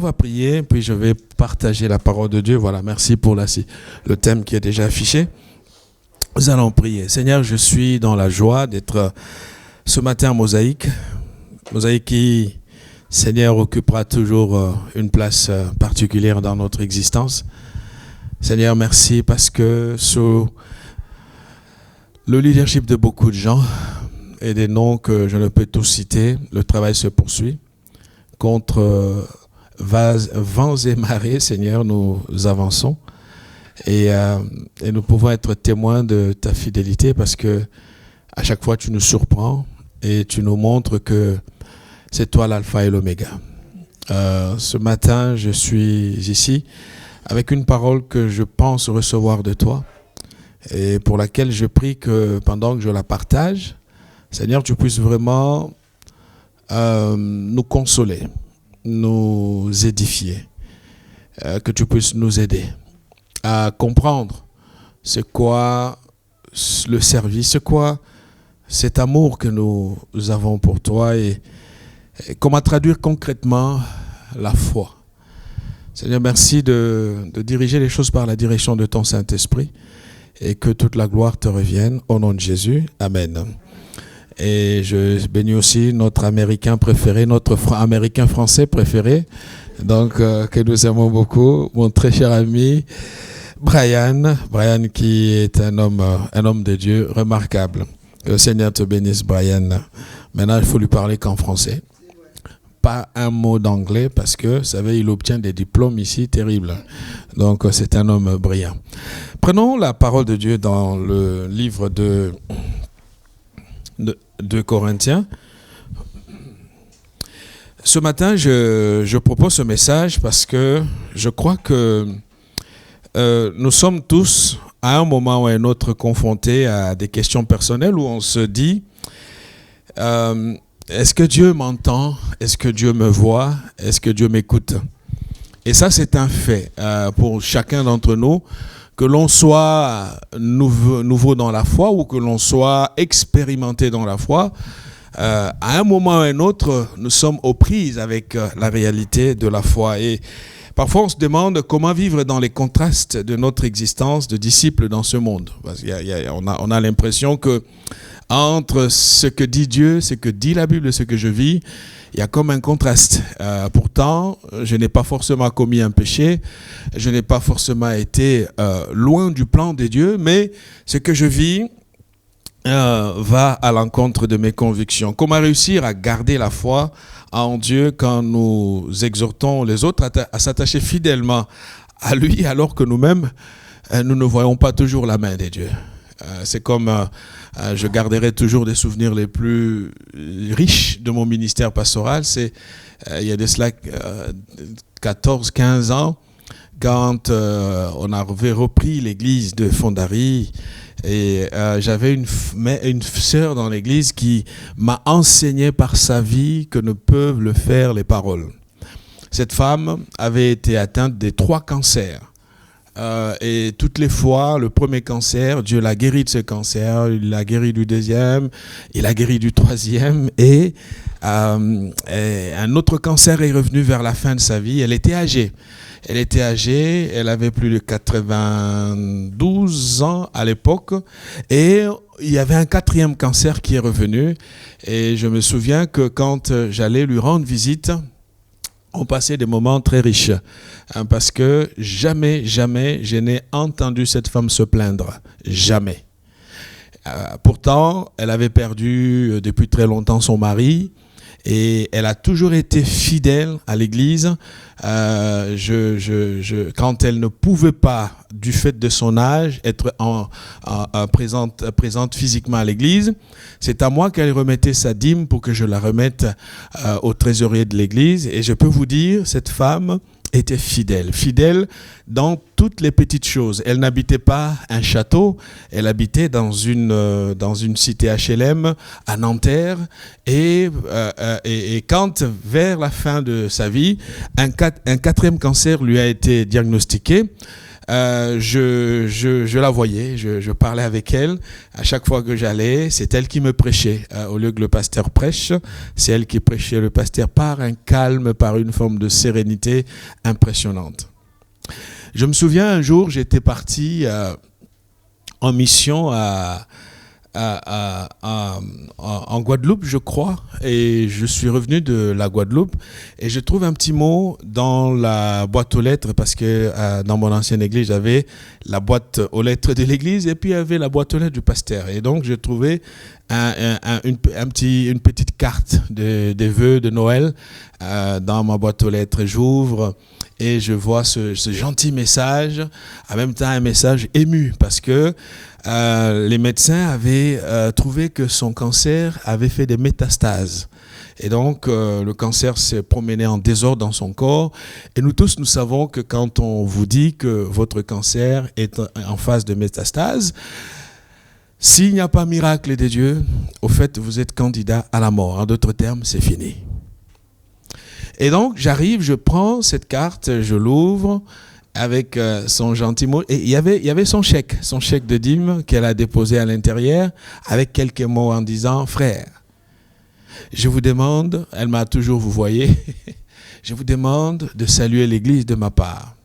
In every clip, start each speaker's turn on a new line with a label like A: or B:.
A: On va prier, puis je vais partager la parole de Dieu. Voilà, merci pour le thème qui est déjà affiché. Nous allons prier. Seigneur, je suis dans la joie d'être ce matin à Mosaïque. Mosaïque qui, Seigneur, occupera toujours une place particulière dans notre existence. Seigneur, merci parce que sous le leadership de beaucoup de gens et des noms que je ne peux tous citer, le travail se poursuit. Contre vents et marées, Seigneur, nous avançons et nous pouvons être témoins de ta fidélité parce que à chaque fois tu nous surprends et tu nous montres que c'est toi l'alpha et l'oméga. Ce matin, je suis ici avec une parole que je pense recevoir de toi et pour laquelle je prie que pendant que je la partage, Seigneur, tu puisses vraiment nous consoler, nous édifier, que tu puisses nous aider à comprendre c'est quoi le service, c'est quoi cet amour que nous avons pour toi et comment traduire concrètement la foi. Seigneur, merci de diriger les choses par la direction de ton Saint-Esprit et que toute la gloire te revienne. Au nom de Jésus, Amen. Et je bénis aussi notre Américain préféré, notre Américain français préféré, donc que nous aimons beaucoup, mon très cher ami Brian qui est un homme de Dieu remarquable. Que le Seigneur te bénisse, Brian. Maintenant, il faut lui parler qu'en français. Pas un mot d'anglais parce que, vous savez, il obtient des diplômes ici terribles. Donc, c'est un homme brillant. Prenons la parole de Dieu dans le livre de Corinthiens. Ce matin, je propose ce message parce que je crois que nous sommes tous, à un moment ou à un autre, confrontés à des questions personnelles où on se dit est-ce que Dieu m'entend? Est-ce que Dieu me voit? Est-ce que Dieu m'écoute? Et ça, c'est un fait pour chacun d'entre nous, que l'on soit nouveau dans la foi ou que l'on soit expérimenté dans la foi. À un moment ou à un autre, nous sommes aux prises avec la réalité de la foi. Et parfois, on se demande comment vivre dans les contrastes de notre existence de disciples dans ce monde. Parce on a l'impression que entre ce que dit Dieu, ce que dit la Bible et ce que je vis, il y a comme un contraste. Pourtant, je n'ai pas forcément commis un péché, je n'ai pas forcément été loin du plan de Dieu, mais ce que je vis va à l'encontre de mes convictions. Comment réussir à garder la foi en Dieu quand nous exhortons les autres à s'attacher fidèlement à lui alors que nous-mêmes, nous ne voyons pas toujours la main de Dieu. C'est comme je garderai toujours des souvenirs les plus riches de mon ministère pastoral. C'est il y a de cela 14-15 ans quand on avait repris l'église de Fondary et j'avais une sœur dans l'église qui m'a enseigné par sa vie que ne peuvent le faire les paroles. Cette femme avait été atteinte des 3 cancers. Et toutes les fois, le premier cancer, Dieu l'a guéri de ce cancer, il l'a guéri du 2e, il l'a guéri du 3e, et un autre cancer est revenu vers la fin de sa vie. Elle était âgée, elle avait plus de 92 ans à l'époque, et il y avait un 4e cancer qui est revenu, et je me souviens que quand j'allais lui rendre visite, on passait des moments très riches, parce que jamais je n'ai entendu cette femme se plaindre, jamais. Pourtant, elle avait perdu depuis très longtemps son mari et elle a toujours été fidèle à l'église. Quand elle ne pouvait pas, du fait de son âge, être présente physiquement à l'église, c'est à moi qu'elle remettait sa dîme pour que je la remette au trésorier de l'église. Et je peux vous dire, cette femme était fidèle dans toutes les petites choses. Elle n'habitait pas un château, elle habitait dans une cité HLM à Nanterre et quand vers la fin de sa vie, un 4e cancer lui a été diagnostiqué, je la voyais, je parlais avec elle. À chaque fois que j'allais, c'est elle qui me prêchait. Au lieu que le pasteur prêche, c'est elle qui prêchait le pasteur par un calme, par une forme de sérénité impressionnante. Je me souviens un jour, j'étais parti en mission en Guadeloupe, je crois, et je suis revenu de la Guadeloupe et je trouve un petit mot dans la boîte aux lettres parce que dans mon ancienne église, j'avais la boîte aux lettres de l'église et puis il y avait la boîte aux lettres du pasteur. Et donc, j'ai trouvé une petite carte des vœux de Noël dans ma boîte aux lettres. J'ouvre et je vois ce gentil message, en même temps un message ému parce que les médecins avaient trouvé que son cancer avait fait des métastases. Et donc, le cancer s'est promené en désordre dans son corps. Et nous tous, nous savons que quand on vous dit que votre cancer est en phase de métastase, s'il n'y a pas miracle de Dieu, au fait, vous êtes candidat à la mort. En d'autres termes, c'est fini. Et donc, j'arrive, je prends cette carte, je l'ouvre avec son gentil mot. Et il y avait son chèque de dîme qu'elle a déposé à l'intérieur avec quelques mots en disant « Frère, je vous demande, elle m'a toujours, vous voyez, je vous demande de saluer l'église de ma part.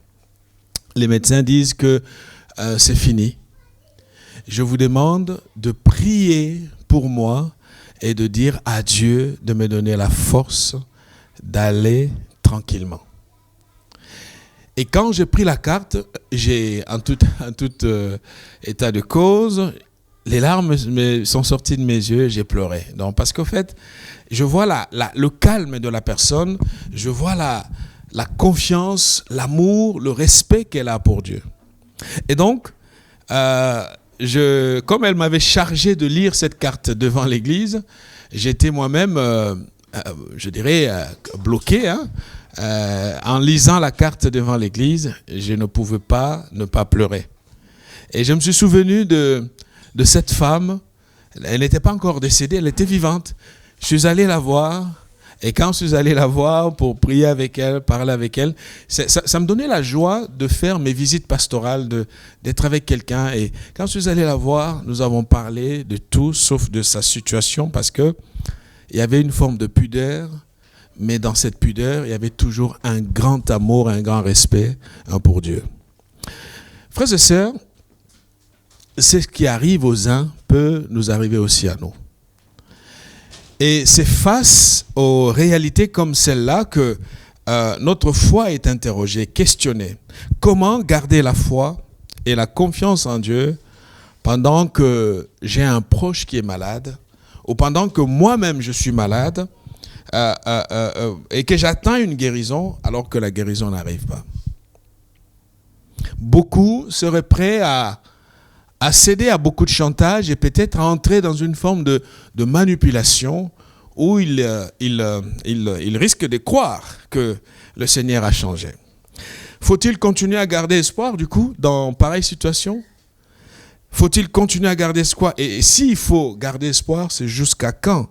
A: Les médecins disent que c'est fini. Je vous demande de prier pour moi et de dire à Dieu de me donner la force d'aller tranquillement. » Et quand j'ai pris la carte, j'ai, en tout état de cause, les larmes sont sorties de mes yeux, j'ai pleuré. Donc, parce qu'au fait, je vois le calme de la personne, je vois la confiance, l'amour, le respect qu'elle a pour Dieu. Et donc, comme elle m'avait chargé de lire cette carte devant l'église, j'étais moi-même, je dirais, bloqué, en lisant la carte devant l'église, je ne pouvais pas ne pas pleurer. Et je me suis souvenu de cette femme. Elle n'était pas encore décédée, elle était vivante. Je suis allé la voir. Et quand je suis allé la voir pour prier avec elle, parler avec elle, ça me donnait la joie de faire mes visites pastorales, d'être avec quelqu'un. Et quand je suis allé la voir, nous avons parlé de tout sauf de sa situation parce que il y avait une forme de pudeur. Mais dans cette pudeur, il y avait toujours un grand amour, un grand respect pour Dieu. Frères et sœurs, ce qui arrive aux uns peut nous arriver aussi à nous. Et c'est face aux réalités comme celle-là que notre foi est interrogée, questionnée. Comment garder la foi et la confiance en Dieu pendant que j'ai un proche qui est malade ou pendant que moi-même je suis malade et que j'attends une guérison alors que la guérison n'arrive pas. Beaucoup seraient prêts à céder à beaucoup de chantage et peut-être à entrer dans une forme de manipulation où ils risquent de croire que le Seigneur a changé. Faut-il continuer à garder espoir du coup dans pareille situation? Faut-il continuer à garder espoir? Et s'il faut garder espoir, c'est jusqu'à quand?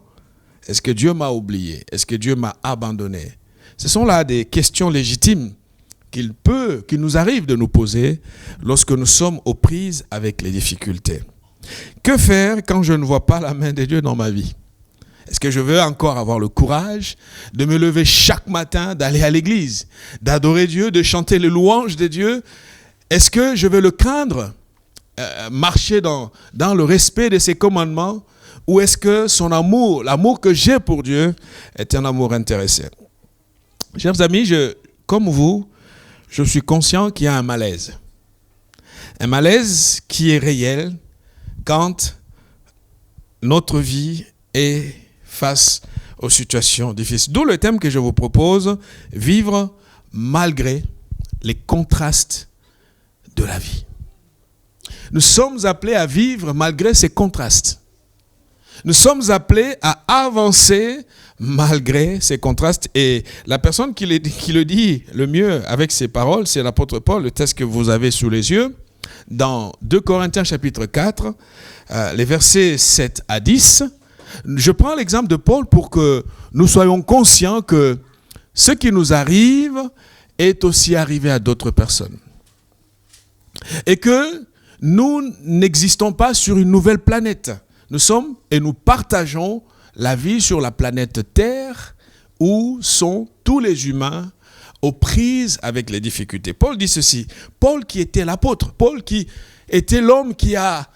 A: Est-ce que Dieu m'a oublié? Est-ce que Dieu m'a abandonné? Ce sont là des questions légitimes qu'il nous arrive de nous poser lorsque nous sommes aux prises avec les difficultés. Que faire quand je ne vois pas la main de Dieu dans ma vie? Est-ce que je veux encore avoir le courage de me lever chaque matin, d'aller à l'église, d'adorer Dieu, de chanter les louanges de Dieu? Est-ce que je veux le craindre, marcher dans le respect de ses commandements? Ou est-ce que son amour, l'amour que j'ai pour Dieu, est un amour intéressé? Chers amis, comme vous, je suis conscient qu'il y a un malaise. Un malaise qui est réel quand notre vie est face aux situations difficiles. D'où le thème que je vous propose, vivre malgré les contrastes de la vie. Nous sommes appelés à vivre malgré ces contrastes. Nous sommes appelés à avancer malgré ces contrastes. Et la personne qui le dit le mieux avec ces paroles, c'est l'apôtre Paul, le texte que vous avez sous les yeux, dans 2 Corinthiens chapitre 4, les versets 7 à 10. Je prends l'exemple de Paul pour que nous soyons conscients que ce qui nous arrive est aussi arrivé à d'autres personnes. Et que nous n'existons pas sur une nouvelle planète. Nous sommes et nous partageons la vie sur la planète Terre où sont tous les humains aux prises avec les difficultés. Paul dit ceci. Paul qui était l'apôtre, Paul qui était l'homme qui a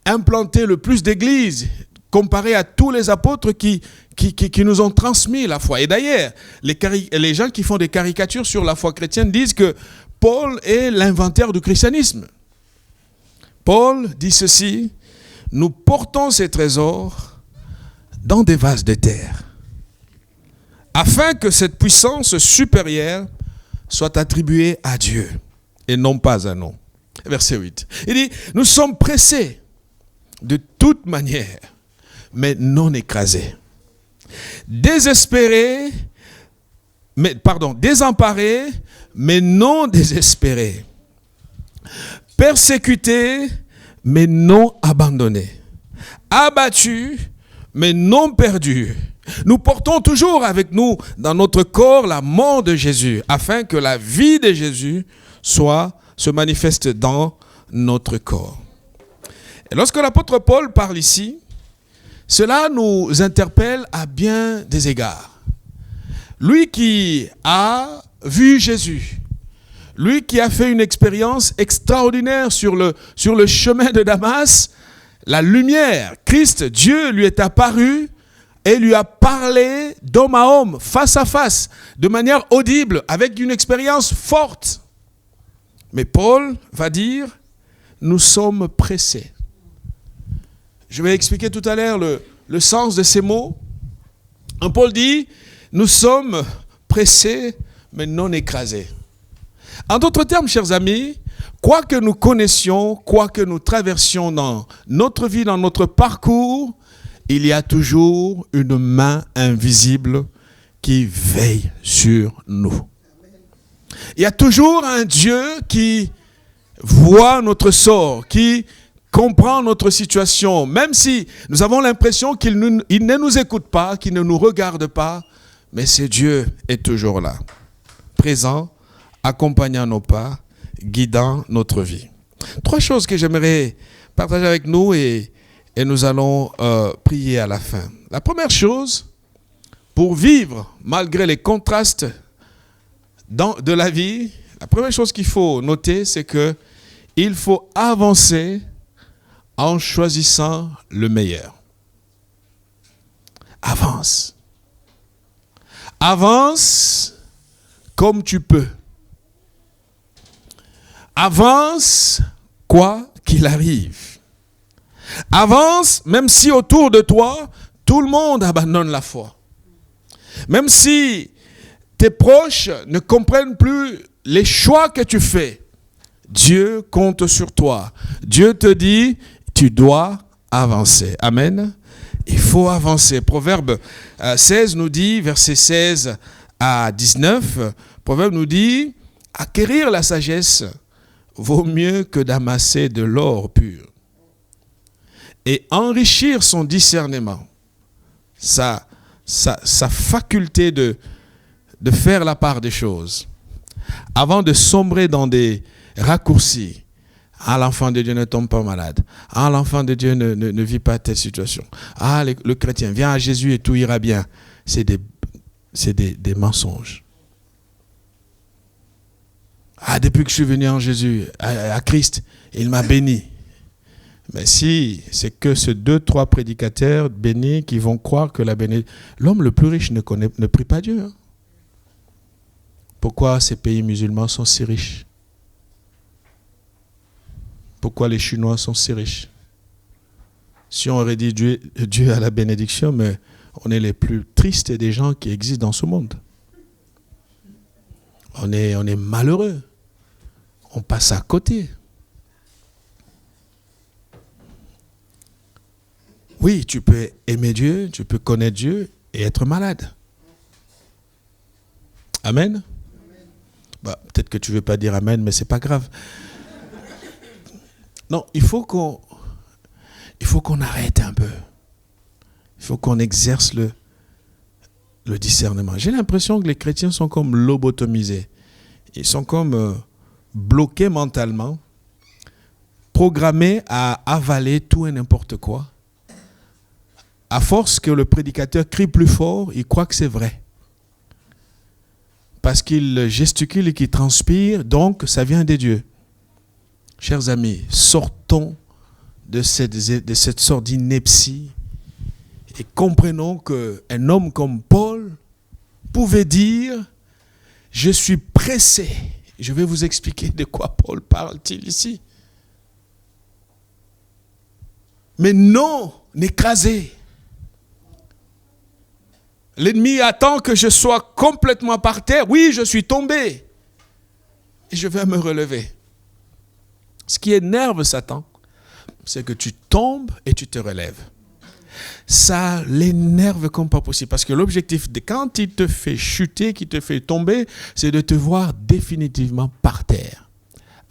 A: implanté le plus d'églises comparé à tous les apôtres qui nous ont transmis la foi. Et d'ailleurs, les gens qui font des caricatures sur la foi chrétienne disent que Paul est l'inventeur du christianisme. Paul dit ceci, nous portons ces trésors dans des vases de terre, afin que cette puissance supérieure soit attribuée à Dieu et non pas à nous. Verset 8. Il dit, nous sommes pressés de toute manière, mais non écrasés. Désemparés, mais non désespérés. Persécutés, mais non abandonnés. Abattus, mais non perdus. Nous portons toujours avec nous dans notre corps la mort de Jésus, afin que la vie de Jésus se manifeste dans notre corps. Et lorsque l'apôtre Paul parle ici, cela nous interpelle à bien des égards. Lui qui a vu Jésus, lui qui a fait une expérience extraordinaire sur le chemin de Damas, la lumière, Christ, Dieu lui est apparu et lui a parlé d'homme à homme, face à face, de manière audible, avec une expérience forte. Mais Paul va dire, nous sommes pressés. Je vais expliquer tout à l'heure le sens de ces mots. Paul dit, nous sommes pressés, mais non écrasés. En d'autres termes, chers amis, quoi que nous connaissions, quoi que nous traversions dans notre vie, dans notre parcours, il y a toujours une main invisible qui veille sur nous. Il y a toujours un Dieu qui voit notre sort, qui comprend notre situation, même si nous avons l'impression qu'il ne nous écoute pas, qu'il ne nous regarde pas, mais ce Dieu est toujours là, présent, accompagnant nos pas, guidant notre vie. 3 choses que j'aimerais partager avec nous et nous allons prier à la fin. La première chose, pour vivre malgré les contrastes de la vie, la première chose qu'il faut noter, c'est qu'il faut avancer en choisissant le meilleur. Avance. Avance comme tu peux. Avance quoi qu'il arrive. Avance même si autour de toi, tout le monde abandonne la foi. Même si tes proches ne comprennent plus les choix que tu fais, Dieu compte sur toi. Dieu te dit, tu dois avancer. Amen. Il faut avancer. Proverbe 16 nous dit, versets 16 à 19, Proverbe nous dit, acquérir la sagesse vaut mieux que d'amasser de l'or pur. Et enrichir son discernement, sa faculté de faire la part des choses, avant de sombrer dans des raccourcis. Ah, l'enfant de Dieu ne tombe pas malade. Ah, l'enfant de Dieu ne vit pas telle situation. Ah, le chrétien, viens à Jésus et tout ira bien. C'est des mensonges. Ah, depuis que je suis venu en Jésus, à Christ, il m'a béni. Mais si c'est que ces 2-3 prédicateurs bénis qui vont croire que la bénédiction... L'homme le plus riche ne prie pas Dieu. Hein? Pourquoi ces pays musulmans sont si riches? Pourquoi les Chinois sont si riches? Si on aurait dit Dieu a la bénédiction, mais on est les plus tristes des gens qui existent dans ce monde. On est malheureux. On passe à côté. Oui, tu peux aimer Dieu, tu peux connaître Dieu et être malade. Amen. Bah, peut-être que tu ne veux pas dire Amen, mais ce n'est pas grave. Non, il faut qu'on arrête un peu. Il faut qu'on exerce le discernement. J'ai l'impression que les chrétiens sont comme lobotomisés. Ils sont comme bloqués mentalement programmés à avaler tout et n'importe quoi. À force que le prédicateur crie plus fort, il croit que c'est vrai. Parce qu'il gesticule et qu'il transpire, donc ça vient des dieux. Chers amis, sortons de cette sorte d'ineptie et comprenons qu'un homme comme Paul pouvait dire « Je suis pressé ». Je vais vous expliquer de quoi Paul parle-t-il ici. Mais non, n'écraser. L'ennemi attend que je sois complètement par terre. Oui, je suis tombé. Et je vais me relever. Ce qui énerve Satan, c'est que tu tombes et tu te relèves. Ça l'énerve comme pas possible. Parce que l'objectif, quand il te fait chuter, qu'il te fait tomber, c'est de te voir définitivement par terre.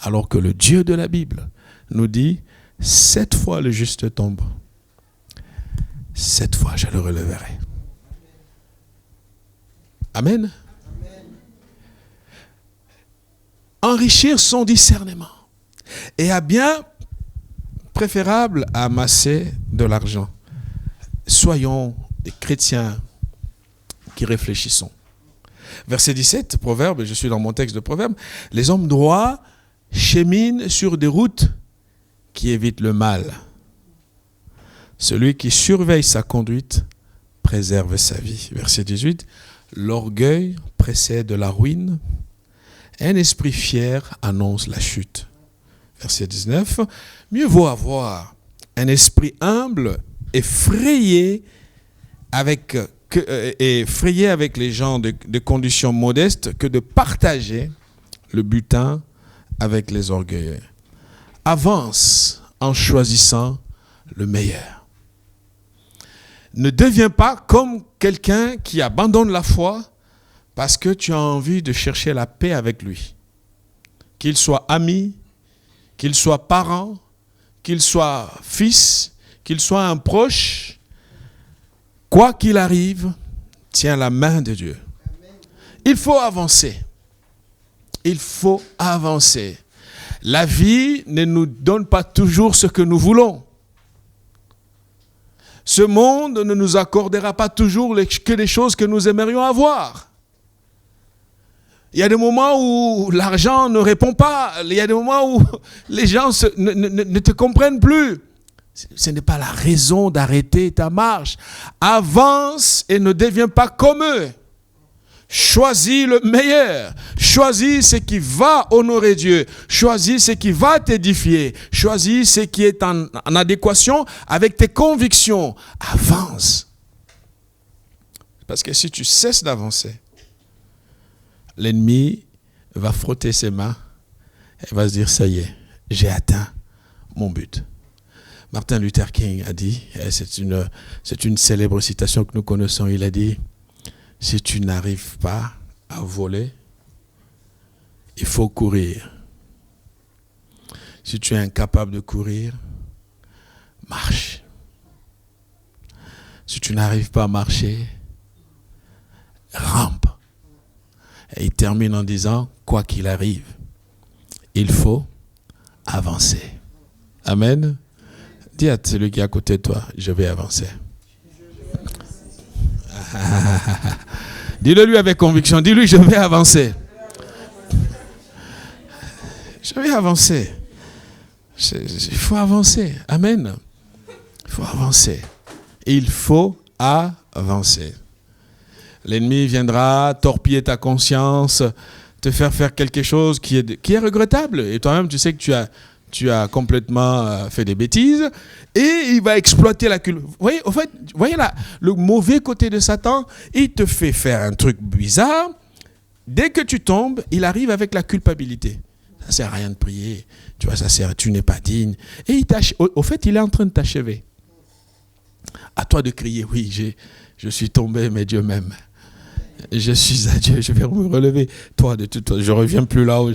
A: Alors que le Dieu de la Bible nous dit, 7 fois le juste tombe. 7 fois je le releverai. Amen. Enrichir son discernement. Et à bien préférable à amasser de l'argent. Soyons des chrétiens qui réfléchissons. Verset 17, Proverbe, je suis dans mon texte de Proverbe. Les hommes droits cheminent sur des routes qui évitent le mal. Celui qui surveille sa conduite préserve sa vie. Verset 18. L'orgueil précède la ruine. Un esprit fier annonce la chute. Verset 19. Mieux vaut avoir un esprit humble et frayer avec les gens de conditions modestes que de partager le butin avec les orgueilleux. Avance en choisissant le meilleur. Ne deviens pas comme quelqu'un qui abandonne la foi parce que tu as envie de chercher la paix avec lui. Qu'il soit ami, qu'il soit parent, qu'il soit fils, qu'il soit un proche, quoi qu'il arrive, tiens la main de Dieu. Il faut avancer. Il faut avancer. La vie ne nous donne pas toujours ce que nous voulons. Ce monde ne nous accordera pas toujours que les choses que nous aimerions avoir. Il y a des moments où l'argent ne répond pas. Il y a des moments où les gens ne te comprennent plus. Ce n'est pas la raison d'arrêter ta marche. Avance et ne deviens pas comme eux. Choisis le meilleur. Choisis ce qui va honorer Dieu. Choisis ce qui va t'édifier. Choisis ce qui est en adéquation avec tes convictions. Avance. Parce que si tu cesses d'avancer, l'ennemi va frotter ses mains et va se dire, ça y est, j'ai atteint mon but. Martin Luther King a dit, et c'est une célèbre citation que nous connaissons, il a dit, si tu n'arrives pas à voler, il faut courir. Si tu es incapable de courir, marche. Si tu n'arrives pas à marcher, rampe. Et il termine en disant, quoi qu'il arrive, il faut avancer. Amen. Dis à celui qui est à côté de toi, je vais avancer. Dis-le lui avec conviction. Dis-lui, je vais avancer. Je vais avancer. Il faut avancer. Amen. Il faut avancer. Il faut avancer. L'ennemi viendra torpiller ta conscience, te faire quelque chose qui est regrettable. Et toi-même, tu sais que tu as complètement fait des bêtises. Et il va exploiter la culture. Voyez là, le mauvais côté de Satan, il te fait faire un truc bizarre. Dès que tu tombes, il arrive avec la culpabilité. Ça ne sert à rien de prier. Tu vois, tu n'es pas digne. Et au fait, il est en train de t'achever. À toi de crier, oui, je suis tombé, mais Dieu m'aime. Je suis à Dieu, je vais me relever. Toi, de toute façon, je ne reviens plus là où...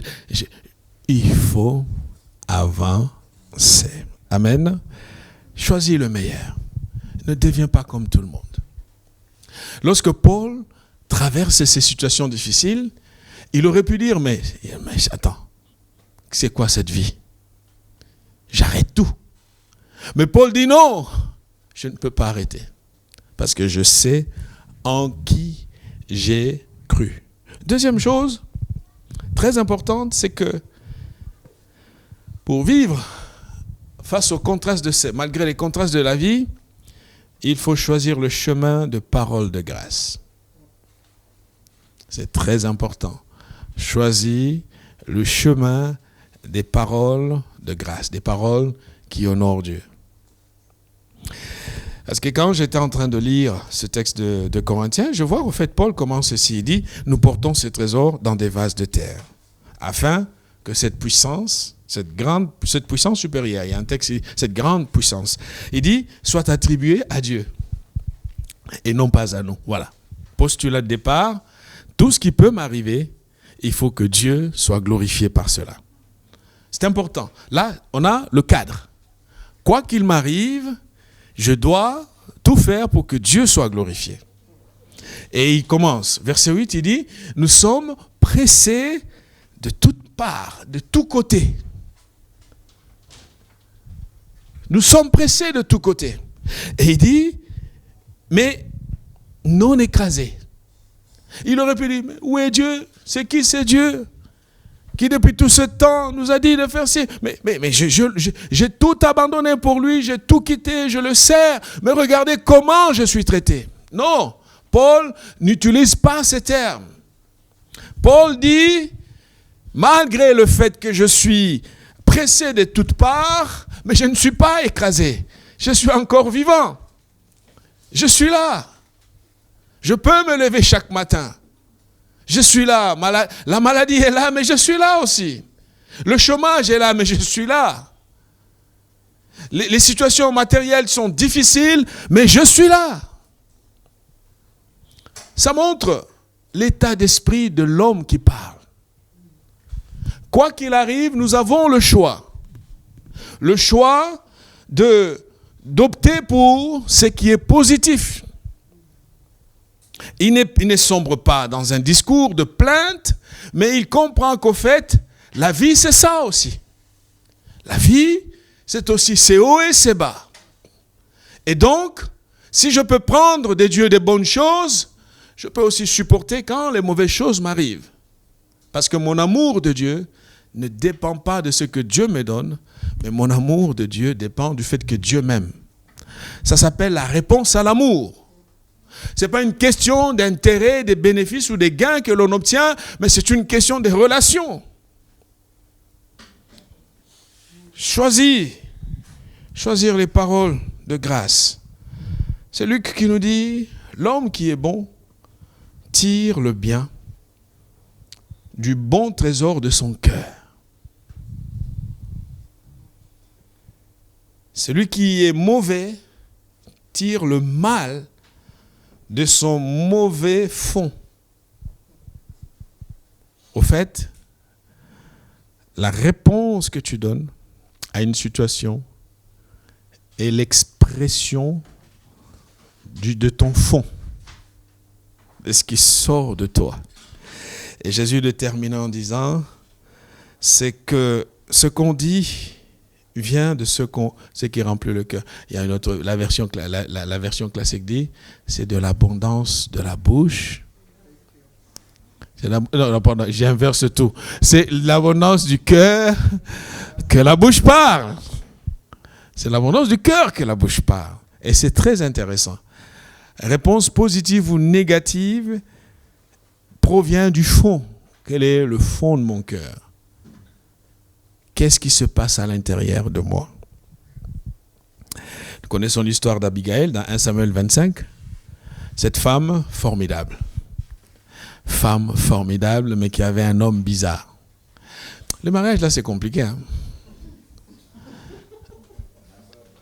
A: Il faut avancer. Amen. Choisis le meilleur. Ne deviens pas comme tout le monde. Lorsque Paul traverse ces situations difficiles, il aurait pu dire, mais attends, c'est quoi cette vie? j'arrête tout. Mais Paul dit non, je ne peux pas arrêter. Parce que je sais en qui j'ai cru. Deuxième chose, très importante, c'est que pour vivre face aux contrastes malgré les contrastes de la vie, il faut choisir le chemin de parole de grâce. C'est très important. Choisis le chemin des paroles de grâce, des paroles qui honorent Dieu. Parce que quand j'étais en train de lire ce texte de Corinthiens, je vois au fait Paul commence ceci, il dit « Nous portons ces trésors dans des vases de terre, afin que cette puissance supérieure, il y a un texte, cette grande puissance, il dit « soit attribuée à Dieu et non pas à nous ». Voilà. Postulat de départ, tout ce qui peut m'arriver, il faut que Dieu soit glorifié par cela. C'est important. Là, on a le cadre. Quoi qu'il m'arrive, je dois tout faire pour que Dieu soit glorifié. Et il commence, verset 8, il dit, nous sommes pressés de toutes parts, de tous côtés. Nous sommes pressés de tous côtés. Et il dit, mais non écrasés. Il aurait pu dire, où est Dieu? C'est qui c'est Dieu? Qui depuis tout ce temps nous a dit de faire ci. Mais j'ai tout abandonné pour lui, j'ai tout quitté, je le sers. Mais regardez comment je suis traité. Non, Paul n'utilise pas ces termes. Paul dit, malgré le fait que je suis pressé de toutes parts, mais je ne suis pas écrasé. Je suis encore vivant. Je suis là. Je peux me lever chaque matin. Je suis là. La maladie est là, mais je suis là aussi. Le chômage est là, mais je suis là. Les situations matérielles sont difficiles, mais je suis là. Ça montre l'état d'esprit de l'homme qui parle. Quoi qu'il arrive, nous avons le choix. Le choix d'opter pour ce qui est positif. Il ne sombre pas dans un discours de plainte, mais il comprend qu'au fait, la vie c'est ça aussi. La vie, c'est aussi ses hauts et ses bas. Et donc, si je peux prendre de Dieu des bonnes choses, je peux aussi supporter quand les mauvaises choses m'arrivent. Parce que mon amour de Dieu ne dépend pas de ce que Dieu me donne, mais mon amour de Dieu dépend du fait que Dieu m'aime. Ça s'appelle la réponse à l'amour. Ce n'est pas une question d'intérêt, des bénéfices ou des gains que l'on obtient, mais c'est une question de relations. Choisir les paroles de grâce. C'est Luc qui nous dit, l'homme qui est bon tire le bien du bon trésor de son cœur. Celui qui est mauvais tire le mal de son mauvais fond. Au fait, la réponse que tu donnes à une situation est l'expression de ton fond, de ce qui sort de toi. Et Jésus le termine en disant, c'est que ce qu'on dit vient de ce qui remplit le cœur. Il y a une autre, la version classique dit, c'est de l'abondance de la bouche. J'inverse tout. C'est l'abondance du cœur que la bouche parle. C'est l'abondance du cœur que la bouche parle. Et c'est très intéressant. Réponse positive ou négative provient du fond. Quel est le fond de mon cœur? Qu'est-ce qui se passe à l'intérieur de moi? Nous connaissons l'histoire d'Abigail dans 1 Samuel 25. Cette femme formidable. Femme formidable, mais qui avait un homme bizarre. Le mariage, là, c'est compliqué. Hein?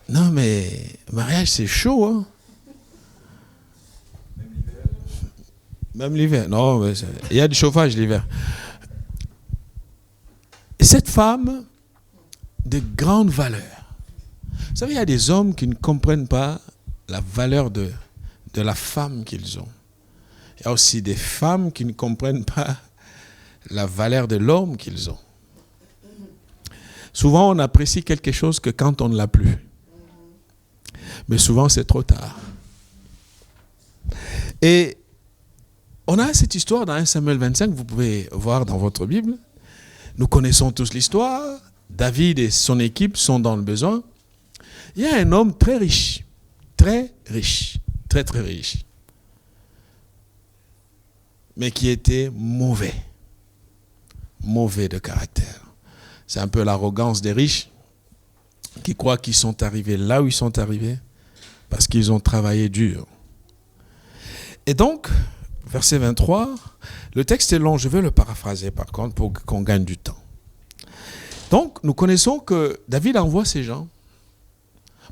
A: Non, mais le mariage, c'est chaud. Hein? Même l'hiver. Non, mais il y a du chauffage l'hiver. Cette femme de grande valeur. Vous savez, il y a des hommes qui ne comprennent pas la valeur de la femme qu'ils ont. Il y a aussi des femmes qui ne comprennent pas la valeur de l'homme qu'ils ont. Souvent, on apprécie quelque chose que quand on ne l'a plus. Mais souvent, c'est trop tard. Et on a cette histoire dans 1 Samuel 25, vous pouvez voir dans votre Bible. Nous connaissons tous l'histoire. David et son équipe sont dans le besoin. Il y a un homme très riche, très riche, très très riche, mais qui était mauvais de caractère. C'est un peu l'arrogance des riches qui croient qu'ils sont arrivés là où ils sont arrivés parce qu'ils ont travaillé dur. Et donc, verset 23, le texte est long, je vais le paraphraser par contre pour qu'on gagne du temps. Donc, nous connaissons que David envoie ces gens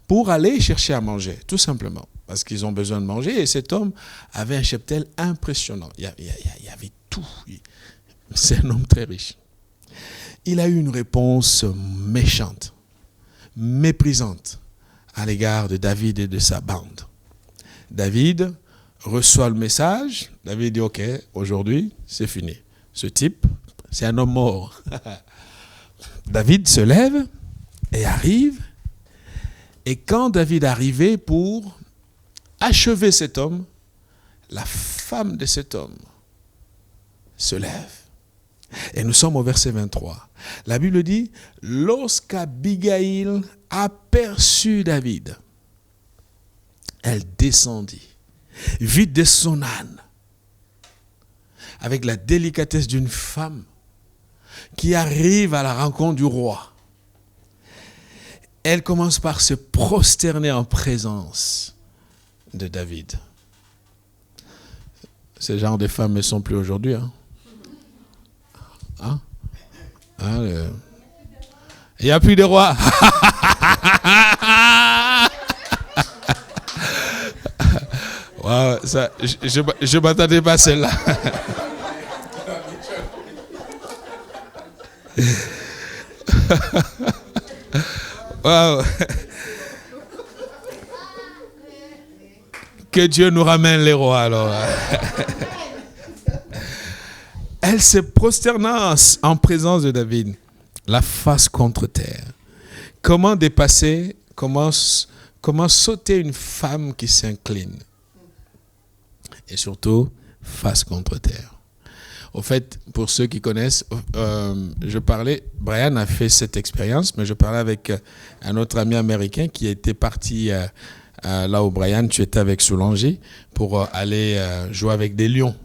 A: pour aller chercher à manger, tout simplement, parce qu'ils ont besoin de manger. Et cet homme avait un cheptel impressionnant. Il y avait tout. C'est un homme très riche. Il a eu une réponse méchante, méprisante à l'égard de David et de sa bande. David reçoit le message. David dit, ok, aujourd'hui, c'est fini. Ce type, c'est un homme mort. David se lève et arrive. Et quand David arrivait pour achever cet homme, la femme de cet homme se lève. Et nous sommes au verset 23. La Bible dit, lorsqu'Abigail aperçut David, elle descendit, vite de son âne, avec la délicatesse d'une femme qui arrive à la rencontre du roi. Elle commence par se prosterner en présence de David. Ce genre de femmes ne sont plus aujourd'hui. Il n'y a plus de roi. Wow, ça, je ne m'attendais pas à celle-là. Wow. Que Dieu nous ramène les rois alors. Elle se prosterna en présence de David, la face contre terre. Comment dépasser, comment sauter une femme qui s'incline? Et surtout, face contre terre. Au fait, pour ceux qui connaissent, Brian a fait cette expérience, mais je parlais avec un autre ami américain qui était parti là où Brian, tu étais avec Soulanger, pour aller jouer avec des lions.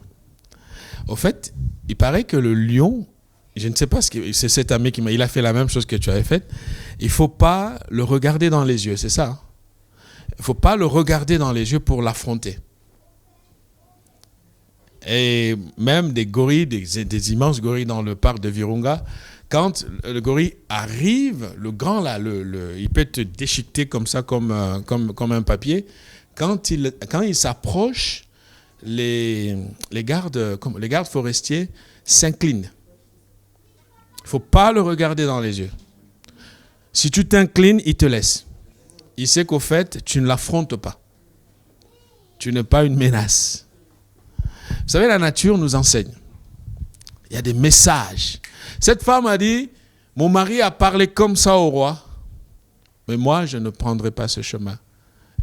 A: Au fait, il paraît que le lion, je ne sais pas, c'est cet ami il a fait la même chose que tu avais fait. Il ne faut pas le regarder dans les yeux, c'est ça? Il ne faut pas le regarder dans les yeux pour l'affronter. Et même des gorilles, des immenses gorilles dans le parc de Virunga, quand le gorille arrive, le grand là, il peut te déchiqueter comme ça, comme un papier. Quand il s'approche, les gardes forestiers s'inclinent. Il ne faut pas le regarder dans les yeux. Si tu t'inclines, il te laisse. Il sait qu'au fait, tu ne l'affrontes pas. Tu n'es pas une menace. Vous savez, la nature nous enseigne. Il y a des messages. Cette femme a dit, mon mari a parlé comme ça au roi, mais moi, je ne prendrai pas ce chemin.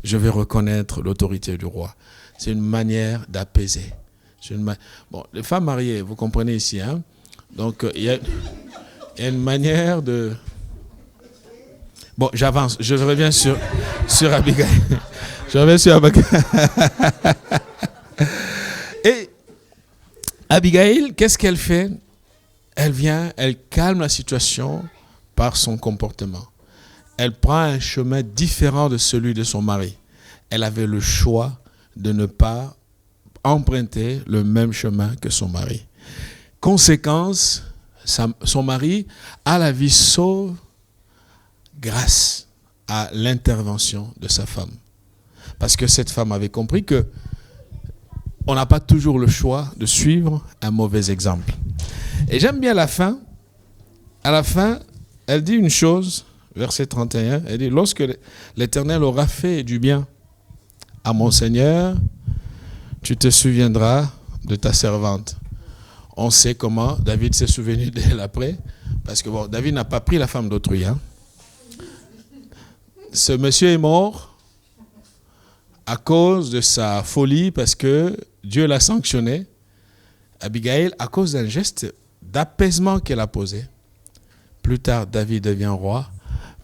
A: Je vais reconnaître l'autorité du roi. C'est une manière d'apaiser. Bon, les femmes mariées, vous comprenez ici, hein? Donc, il y a une manière de... Bon, j'avance. Je reviens sur Abigail. Je reviens sur Abigail. Et Abigail, qu'est-ce qu'elle fait? Elle vient, elle calme la situation par son comportement. Elle prend un chemin différent de celui de son mari. Elle avait le choix de ne pas emprunter le même chemin que son mari. Conséquence, son mari a la vie sauve grâce à l'intervention de sa femme. Parce que cette femme avait compris que on n'a pas toujours le choix de suivre un mauvais exemple. Et j'aime bien la fin. À la fin, elle dit une chose, verset 31, elle dit, lorsque l'Éternel aura fait du bien à mon Seigneur, tu te souviendras de ta servante. On sait comment David s'est souvenu d'elle après, Parce que bon, David n'a pas pris la femme d'autrui. Hein. Ce monsieur est mort à cause de sa folie, parce que Dieu l'a sanctionné, Abigail, à cause d'un geste d'apaisement qu'elle a posé. Plus tard, David devient roi,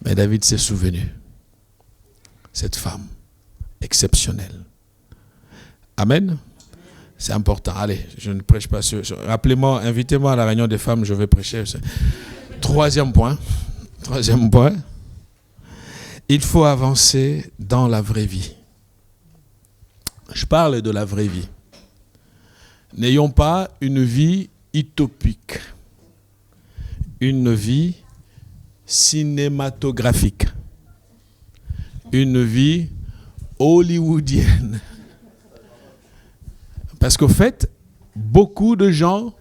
A: mais David s'est souvenu. Cette femme exceptionnelle. Amen. C'est important. Allez, je ne prêche pas sur... Rappelez-moi, invitez-moi à la réunion des femmes, je vais prêcher. Troisième point. Il faut avancer dans la vraie vie. Je parle de la vraie vie. N'ayons pas une vie utopique, une vie cinématographique, une vie hollywoodienne. Parce qu'au fait, beaucoup de gens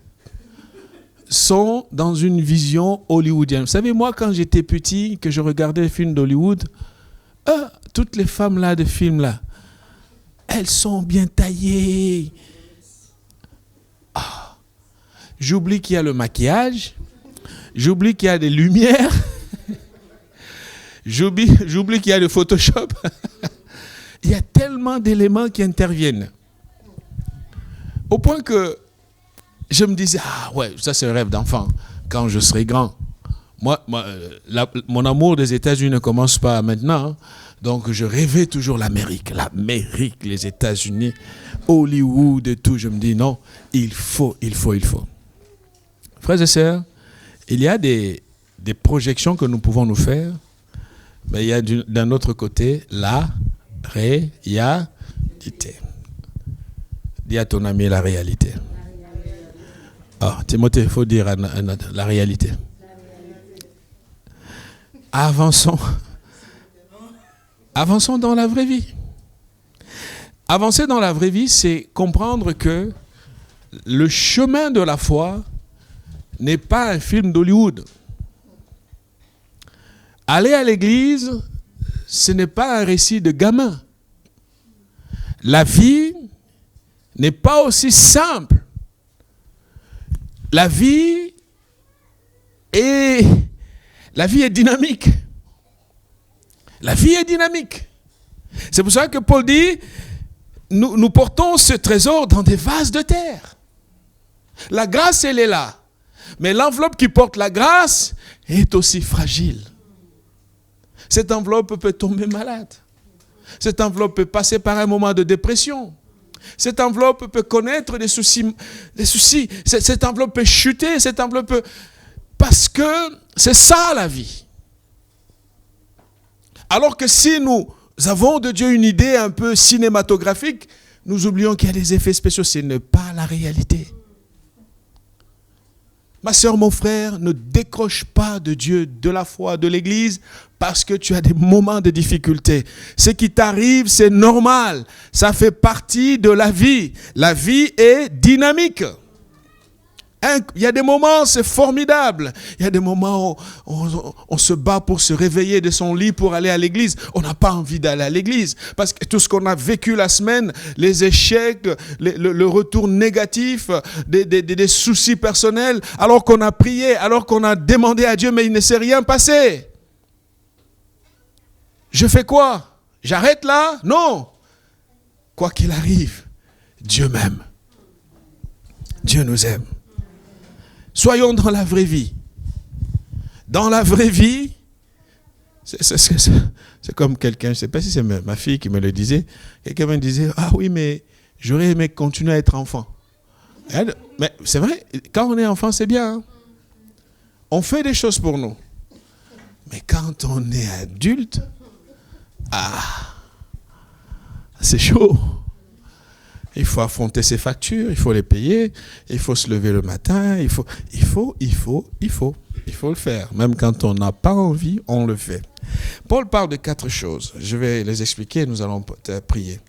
A: sont dans une vision hollywoodienne. Vous savez, moi, quand j'étais petit, que je regardais les films d'Hollywood, toutes les femmes là de films là, elles sont bien taillées. J'oublie qu'il y a le maquillage, j'oublie qu'il y a des lumières, j'oublie qu'il y a le Photoshop. Il y a tellement d'éléments qui interviennent. Au point que je me disais, ça c'est un rêve d'enfant, quand je serai grand. Mon amour des États-Unis ne commence pas maintenant. Hein. Donc je rêvais toujours l'Amérique, les États-Unis, Hollywood et tout. Je me dis non, il faut. Frères et sœurs, il y a des projections que nous pouvons nous faire, mais il y a d'un autre côté la réalité. Dis à ton ami la réalité. Timothée, il faut dire la réalité. Avançons dans la vraie vie. Avancer dans la vraie vie, c'est comprendre que le chemin de la foi n'est pas un film d'Hollywood. Aller à l'église, ce n'est pas un récit de gamin. La vie n'est pas aussi simple. La vie est dynamique. La vie est dynamique. C'est pour ça que Paul dit, nous portons ce trésor dans des vases de terre. La grâce, elle est là. Mais l'enveloppe qui porte la grâce est aussi fragile. Cette enveloppe peut tomber malade. Cette enveloppe peut passer par un moment de dépression. Cette enveloppe peut connaître des soucis. Cette enveloppe peut chuter. Cette enveloppe peut... Parce que c'est ça la vie. Alors que si nous avons de Dieu une idée un peu cinématographique, nous oublions qu'il y a des effets spéciaux. Ce n'est pas la réalité. Ma sœur, mon frère, ne décroche pas de Dieu, de la foi, de l'Église, parce que tu as des moments de difficulté. Ce qui t'arrive, c'est normal. Ça fait partie de la vie. La vie est dynamique. Il y a des moments, c'est formidable. Il y a des moments où on se bat pour se réveiller de son lit pour aller à l'église. On n'a pas envie d'aller à l'église. Parce que tout ce qu'on a vécu la semaine, les échecs, le retour négatif, des soucis personnels, alors qu'on a prié, alors qu'on a demandé à Dieu, mais il ne s'est rien passé. Je fais quoi? J'arrête là? Non. Quoi qu'il arrive, Dieu m'aime. Dieu nous aime. Soyons dans la vraie vie. Dans la vraie vie, c'est comme quelqu'un, je ne sais pas si c'est ma fille qui me le disait, quelqu'un me disait, oui, mais j'aurais aimé continuer à être enfant. Mais c'est vrai, quand on est enfant, c'est bien. Hein? On fait des choses pour nous. Mais quand on est adulte, c'est chaud. Il faut affronter ses factures, il faut les payer, il faut se lever le matin, il faut le faire. Même quand on n'a pas envie, on le fait. Paul parle de 4 choses. Je vais les expliquer et nous allons prier.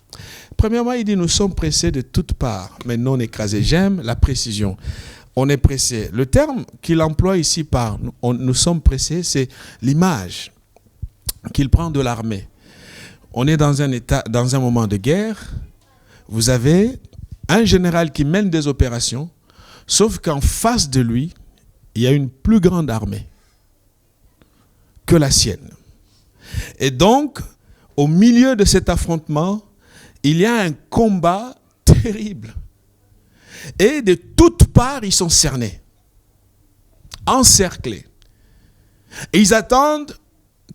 A: Premièrement, il dit, nous sommes pressés de toutes parts, mais non écrasés. J'aime la précision. On est pressé. Le terme qu'il emploie ici par nous sommes pressés, c'est l'image qu'il prend de l'armée. On est dans un moment de guerre. Vous avez un général qui mène des opérations, sauf qu'en face de lui, il y a une plus grande armée. que la sienne. Et donc, au milieu de cet affrontement, il y a un combat terrible. Et de toutes parts, ils sont cernés, encerclés. Et ils attendent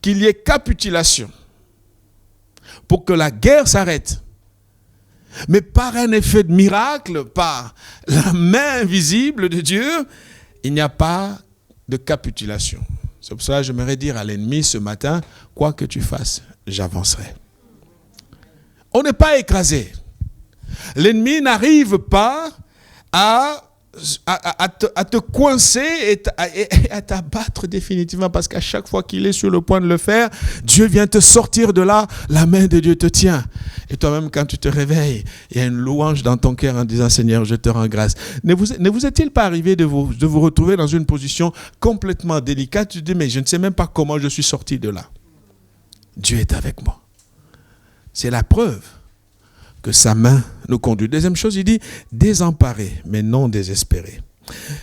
A: qu'il y ait capitulation pour que la guerre s'arrête. Mais par un effet de miracle, par la main invisible de Dieu, il n'y a pas de capitulation. C'est pour ça que j'aimerais dire à l'ennemi ce matin, quoi que tu fasses, j'avancerai. On n'est pas écrasé. L'ennemi n'arrive pas à te coincer et à t'abattre définitivement, parce qu'à chaque fois qu'il est sur le point de le faire, Dieu vient te sortir de là, la main de Dieu te tient. Et toi-même, quand tu te réveilles, il y a une louange dans ton cœur en disant, Seigneur, je te rends grâce. Ne vous est-il pas arrivé de vous retrouver dans une position complètement délicate? Tu te dis, mais je ne sais même pas comment je suis sorti de là. Dieu est avec moi. C'est la preuve que sa main nous conduit. Deuxième chose, il dit désemparé, mais non désespéré.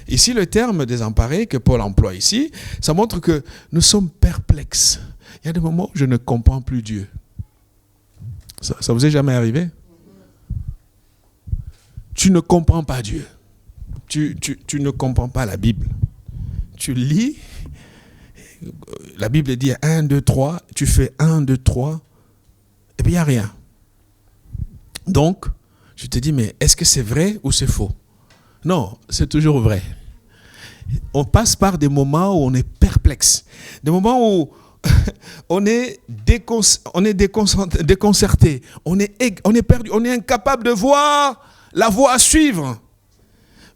A: Ici, le terme désemparé que Paul emploie ici, ça montre que nous sommes perplexes. Il y a des moments où je ne comprends plus Dieu. Ça vous est jamais arrivé? Tu ne comprends pas Dieu. Tu ne comprends pas la Bible. Tu lis, la Bible dit 1, 2, 3, tu fais 1, 2, 3, et puis il n'y a rien. Donc, je te dis, mais est-ce que c'est vrai ou c'est faux? Non, c'est toujours vrai. On passe par des moments où on est perplexe, des moments où on est déconcerté, on est perdu, on est incapable de voir la voie à suivre.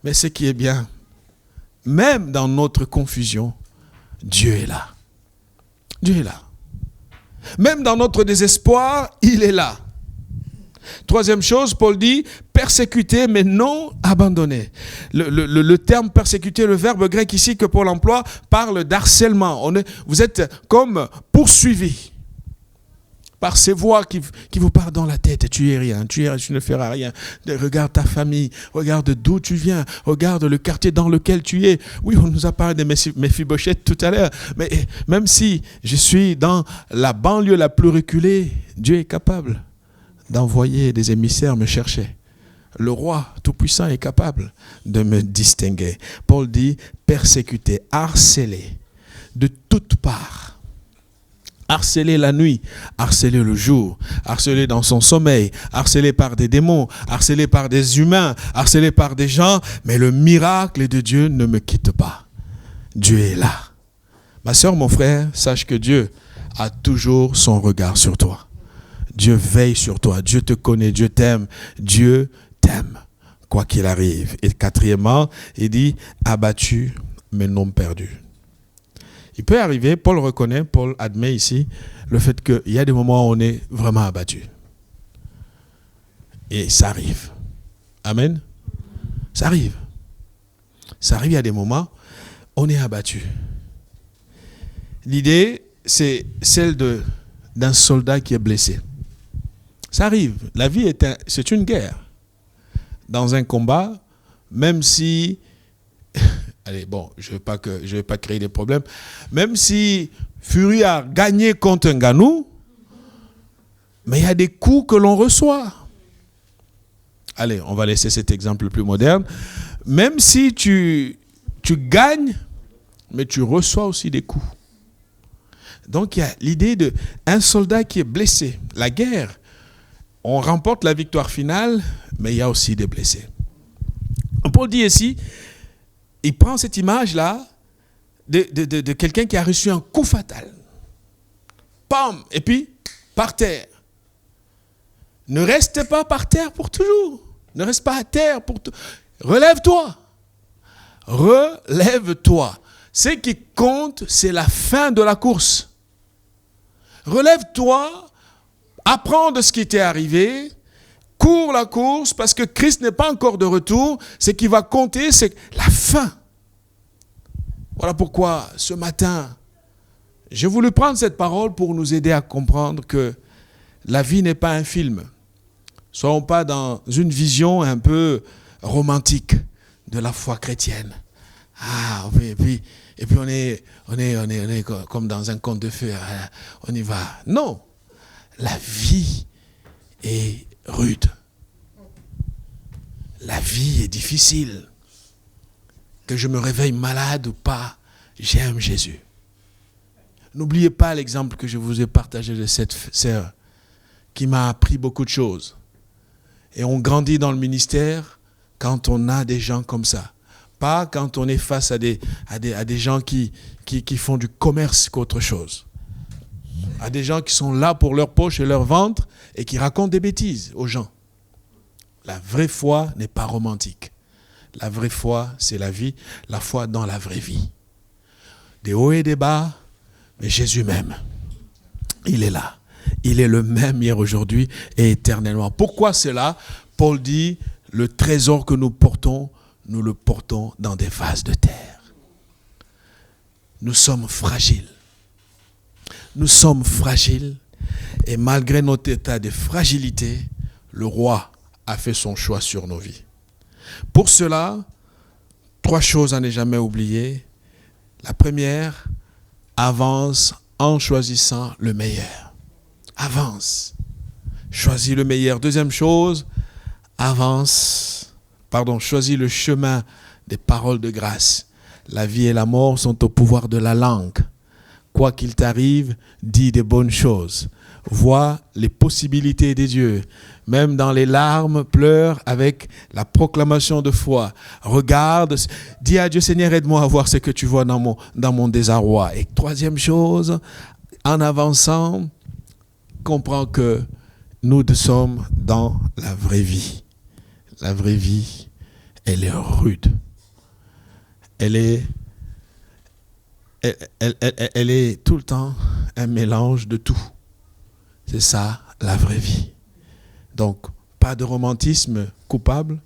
A: Mais ce qui est bien, même dans notre confusion, Dieu est là. Dieu est là. Même dans notre désespoir, il est là. Troisième chose, Paul dit, persécuté mais non abandonné. Le terme persécuté, le verbe grec ici que Paul emploie, parle d'harcèlement. Vous êtes comme poursuivi par ces voix qui vous parlent dans la tête. Tu es rien, tu ne feras rien. Regarde ta famille, regarde d'où tu viens, regarde le quartier dans lequel tu es. Oui, on nous a parlé de Méphibosheth tout à l'heure, mais même si je suis dans la banlieue la plus reculée, Dieu est capable d'envoyer des émissaires me chercher. Le roi tout-puissant est capable de me distinguer. Paul dit persécuté, harcelé de toutes parts. Harcelé la nuit, harcelé le jour, harcelé dans son sommeil, harcelé par des démons, harcelé par des humains, harcelé par des gens, mais le miracle de Dieu ne me quitte pas. Dieu est là. Ma soeur, mon frère, sache que Dieu a toujours son regard sur toi. Dieu veille sur toi, Dieu te connaît, Dieu t'aime, quoi qu'il arrive. Et quatrièmement, il dit abattu mais non perdu. Il peut arriver, Paul admet ici le fait qu'il y a des moments où on est vraiment abattu. Et ça arrive. Amen. Ça arrive. Ça arrive, il y a des moments où on est abattu. L'idée, c'est celle d'un soldat qui est blessé. Ça arrive. La vie c'est une guerre. Dans un combat, même si, allez, bon, je vais pas créer des problèmes, même si Fury a gagné contre Ngannou, mais il y a des coups que l'on reçoit. Allez, on va laisser cet exemple plus moderne. Même si tu gagnes, mais tu reçois aussi des coups. Donc il y a l'idée d'un soldat qui est blessé. La guerre, on remporte la victoire finale, mais il y a aussi des blessés. Paul dit ici, il prend cette image-là de quelqu'un qui a reçu un coup fatal. Pam, et puis, par terre. Ne reste pas par terre pour toujours. Ne reste pas à terre pour tout. Relève-toi. Relève-toi. Ce qui compte, c'est la fin de la course. Relève-toi. Apprends de ce qui t'est arrivé, cours la course, parce que Christ n'est pas encore de retour. Ce qui va compter, c'est la fin. Voilà pourquoi, ce matin, j'ai voulu prendre cette parole pour nous aider à comprendre que la vie n'est pas un film. Soyons pas dans une vision un peu romantique de la foi chrétienne. Ah oui, et puis on est comme dans un conte de fées, on y va. Non, la vie est rude. La vie est difficile. Que je me réveille malade ou pas, j'aime Jésus. N'oubliez pas l'exemple que je vous ai partagé de cette sœur qui m'a appris beaucoup de choses. Et on grandit dans le ministère quand on a des gens comme ça. Pas quand on est face à des gens qui font du commerce qu'autre chose. À des gens qui sont là pour leur poche et leur ventre et qui racontent des bêtises aux gens. La vraie foi n'est pas romantique. La vraie foi, c'est la vie, la foi dans la vraie vie. Des hauts et des bas, mais Jésus même, il est là. Il est le même hier, aujourd'hui et éternellement. Pourquoi cela? Paul dit, le trésor que nous le portons dans des vases de terre. Nous sommes fragiles. Nous sommes fragiles et malgré notre état de fragilité, le roi a fait son choix sur nos vies. Pour cela, 3 choses à ne jamais oublier. La première, avance en choisissant le meilleur. Avance. Choisis le meilleur. Deuxième chose, choisis le chemin des paroles de grâce. La vie et la mort sont au pouvoir de la langue. Quoi qu'il t'arrive, dis des bonnes choses. Vois les possibilités des dieux. Même dans les larmes, pleure avec la proclamation de foi. Regarde, dis à Dieu, Seigneur, aide-moi à voir ce que tu vois dans mon désarroi. Et troisième chose, en avançant, comprends que nous sommes dans la vraie vie. La vraie vie, elle est rude. Elle est tout le temps un mélange de tout. C'est ça, la vraie vie. Donc, pas de romantisme coupable.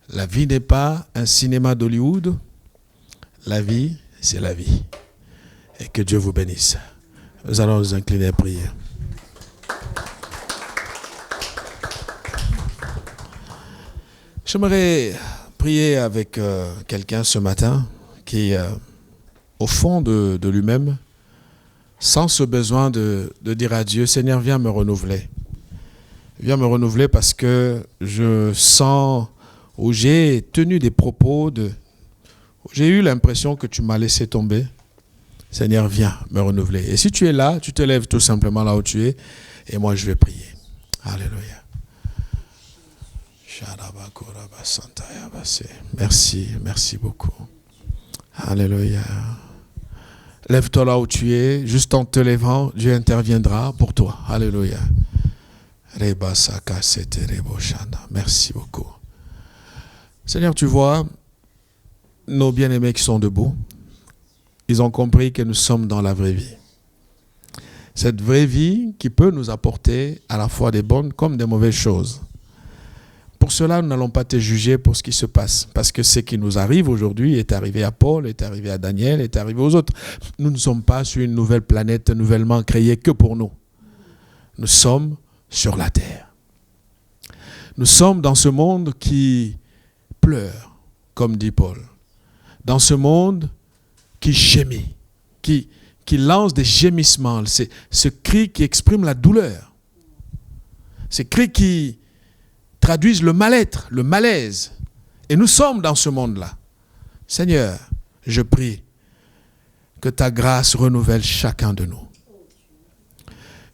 A: La vie n'est pas un cinéma d'Hollywood. La vie, c'est la vie. Et que Dieu vous bénisse. Nous allons nous incliner à prier. J'aimerais prier avec quelqu'un ce matin qui, au fond de lui-même, sans ce besoin de dire à Dieu, Seigneur, viens me renouveler. Viens me renouveler parce que je sens, où j'ai tenu des propos, où j'ai eu l'impression que tu m'as laissé tomber. Seigneur, viens me renouveler. Et si tu es là, tu te lèves tout simplement là où tu es, et moi je vais prier. Alléluia. Merci beaucoup. Alléluia. Lève-toi là où tu es, juste en te levant, Dieu interviendra pour toi. Alléluia. Merci beaucoup. Seigneur, tu vois nos bien-aimés qui sont debout. Ils ont compris que nous sommes dans la vraie vie. Cette vraie vie qui peut nous apporter à la fois des bonnes comme des mauvaises choses. Pour cela, nous n'allons pas te juger pour ce qui se passe. Parce que ce qui nous arrive aujourd'hui est arrivé à Paul, est arrivé à Daniel, est arrivé aux autres. Nous ne sommes pas sur une nouvelle planète nouvellement créée que pour nous. Nous sommes sur la terre. Nous sommes dans ce monde qui pleure, comme dit Paul. Dans ce monde qui gémit, qui lance des gémissements. C'est ce cri qui exprime la douleur. Ces cris qui traduisent le mal-être, le malaise. Et nous sommes dans ce monde-là. Seigneur, je prie que ta grâce renouvelle chacun de nous.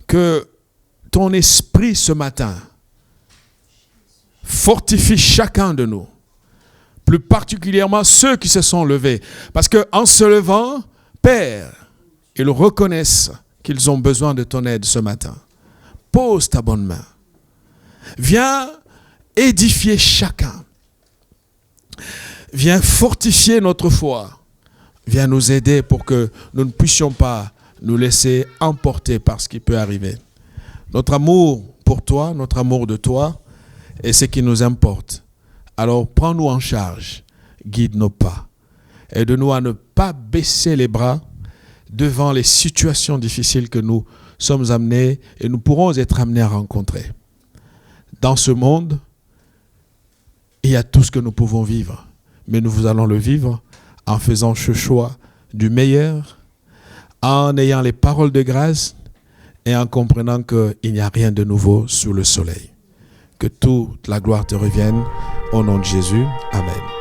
A: Que ton esprit ce matin fortifie chacun de nous. Plus particulièrement ceux qui se sont levés. Parce qu'en se levant, Père, ils reconnaissent qu'ils ont besoin de ton aide ce matin. Pose ta bonne main. Viens édifier chacun. Viens fortifier notre foi. Viens nous aider pour que nous ne puissions pas nous laisser emporter par ce qui peut arriver. Notre amour pour toi, notre amour de toi est ce qui nous importe. Alors prends-nous en charge, guide nos pas. Aide-nous à ne pas baisser les bras devant les situations difficiles que nous sommes amenés et nous pourrons être amenés à rencontrer. Dans ce monde, il y a tout ce que nous pouvons vivre, mais nous allons le vivre en faisant ce choix du meilleur, en ayant les paroles de grâce et en comprenant qu'il n'y a rien de nouveau sous le soleil. Que toute la gloire te revienne au nom de Jésus. Amen.